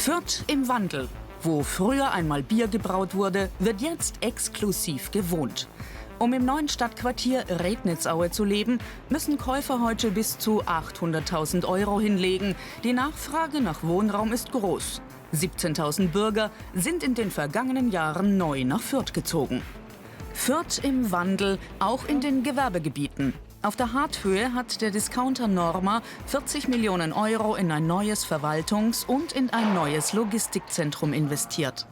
Fürth im Wandel. Wo früher einmal Bier gebraut wurde, wird jetzt exklusiv gewohnt. Um im neuen Stadtquartier Rednitzaue zu leben, müssen Käufer heute bis zu 800.000 € hinlegen. Die Nachfrage nach Wohnraum ist groß. 17.000 Bürger sind in den vergangenen Jahren neu nach Fürth gezogen. Fürth im Wandel, auch in den Gewerbegebieten. Auf der Harthöhe hat der Discounter Norma 40 Millionen € in ein neues Verwaltungs- und in ein neues Logistikzentrum investiert.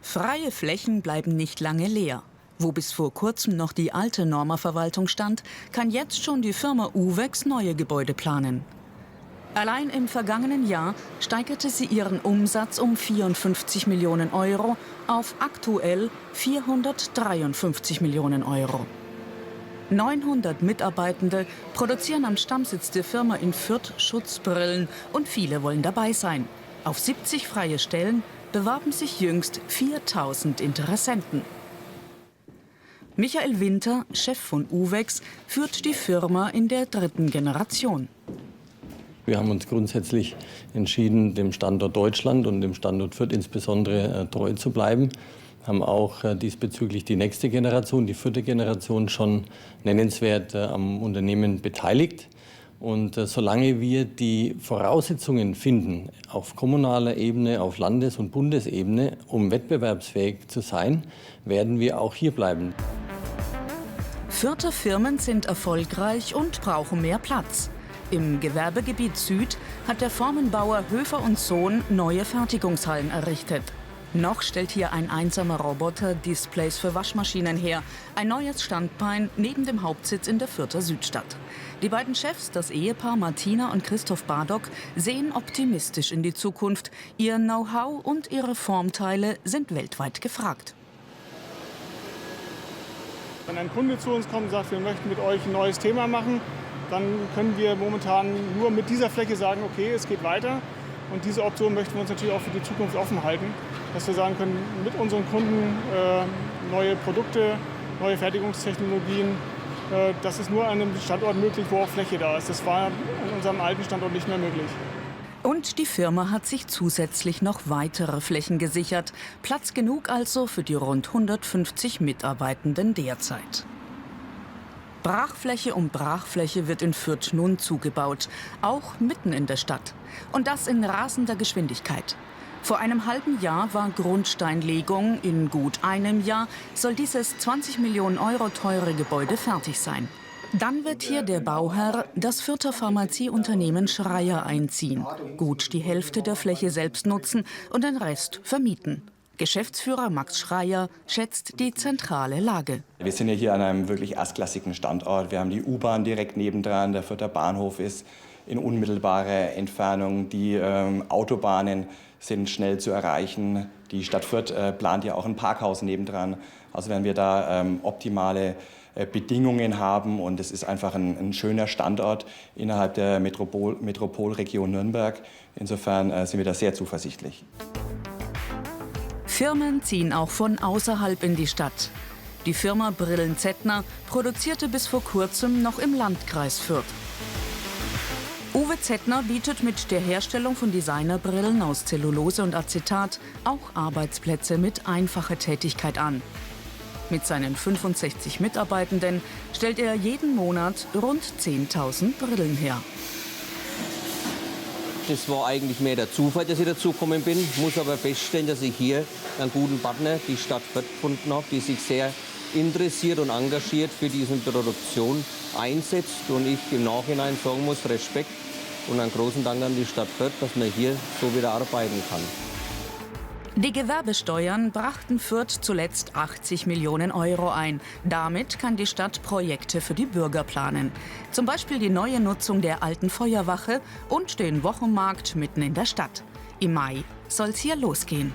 Freie Flächen bleiben nicht lange leer. Wo bis vor kurzem noch die alte Norma-Verwaltung stand, kann jetzt schon die Firma Uvex neue Gebäude planen. Allein im vergangenen Jahr steigerte sie ihren Umsatz um 54 Millionen € auf aktuell 453 Millionen €. 900 Mitarbeitende produzieren am Stammsitz der Firma in Fürth Schutzbrillen und viele wollen dabei sein. Auf 70 freie Stellen bewarben sich jüngst 4.000 Interessenten. Michael Winter, Chef von Uvex, führt die Firma in der 3. Generation. Wir haben uns grundsätzlich entschieden, dem Standort Deutschland und dem Standort Fürth insbesondere treu zu bleiben. Haben auch diesbezüglich die nächste Generation, die 4. Generation, schon nennenswert am Unternehmen beteiligt. Und solange wir die Voraussetzungen finden, auf kommunaler Ebene, auf Landes- und Bundesebene, um wettbewerbsfähig zu sein, werden wir auch hier bleiben. Fürther Firmen sind erfolgreich und brauchen mehr Platz. Im Gewerbegebiet Süd hat der Formenbauer Höfer & Sohn neue Fertigungshallen errichtet. Noch stellt hier ein einsamer Roboter Displays für Waschmaschinen her. Ein neues Standbein neben dem Hauptsitz in der Fürther Südstadt. Die beiden Chefs, das Ehepaar Martina und Christoph Bardock, sehen optimistisch in die Zukunft. Ihr Know-how und ihre Formteile sind weltweit gefragt. Wenn ein Kunde zu uns kommt und sagt, wir möchten mit euch ein neues Thema machen, dann können wir momentan nur mit dieser Fläche sagen, okay, es geht weiter. Und diese Option möchten wir uns natürlich auch für die Zukunft offen halten, dass wir sagen können, mit unseren Kunden neue Produkte, neue Fertigungstechnologien, das ist nur an einem Standort möglich, wo auch Fläche da ist. Das war an unserem alten Standort nicht mehr möglich. Und die Firma hat sich zusätzlich noch weitere Flächen gesichert. Platz genug also für die rund 150 Mitarbeitenden derzeit. Brachfläche um Brachfläche wird in Fürth nun zugebaut, auch mitten in der Stadt. Und das in rasender Geschwindigkeit. Vor einem halben Jahr war Grundsteinlegung, in gut einem Jahr soll dieses 20 Millionen € teure Gebäude fertig sein. Dann wird hier der Bauherr, das Fürther Pharmazieunternehmen Schreier, einziehen. Gut die Hälfte der Fläche selbst nutzen und den Rest vermieten. Geschäftsführer Max Schreier schätzt die zentrale Lage. Wir sind ja hier an einem wirklich erstklassigen Standort. Wir haben die U-Bahn direkt nebendran, der Fürther Bahnhof ist in unmittelbarer Entfernung. Die Autobahnen sind schnell zu erreichen. Die Stadt Fürth plant ja auch ein Parkhaus nebendran. Also werden wir da optimale Bedingungen haben. Und es ist einfach ein schöner Standort innerhalb der Metropolregion Nürnberg. Insofern sind wir da sehr zuversichtlich. Firmen ziehen auch von außerhalb in die Stadt. Die Firma Brillen Zettner produzierte bis vor kurzem noch im Landkreis Fürth. Uwe Zettner bietet mit der Herstellung von Designerbrillen aus Zellulose und Acetat auch Arbeitsplätze mit einfacher Tätigkeit an. Mit seinen 65 Mitarbeitenden stellt er jeden Monat rund 10.000 Brillen her. Das war eigentlich mehr der Zufall, dass ich dazugekommen bin. Ich muss aber feststellen, dass ich hier einen guten Partner, die Stadt Fürth, gefunden habe, die sich sehr interessiert und engagiert für diese Produktion einsetzt. Und ich im Nachhinein sagen muss, Respekt und einen großen Dank an die Stadt Fürth, dass man hier so wieder arbeiten kann. Die Gewerbesteuern brachten Fürth zuletzt 80 Millionen € ein. Damit kann die Stadt Projekte für die Bürger planen. Zum Beispiel die neue Nutzung der alten Feuerwache und den Wochenmarkt mitten in der Stadt. Im Mai soll's hier losgehen.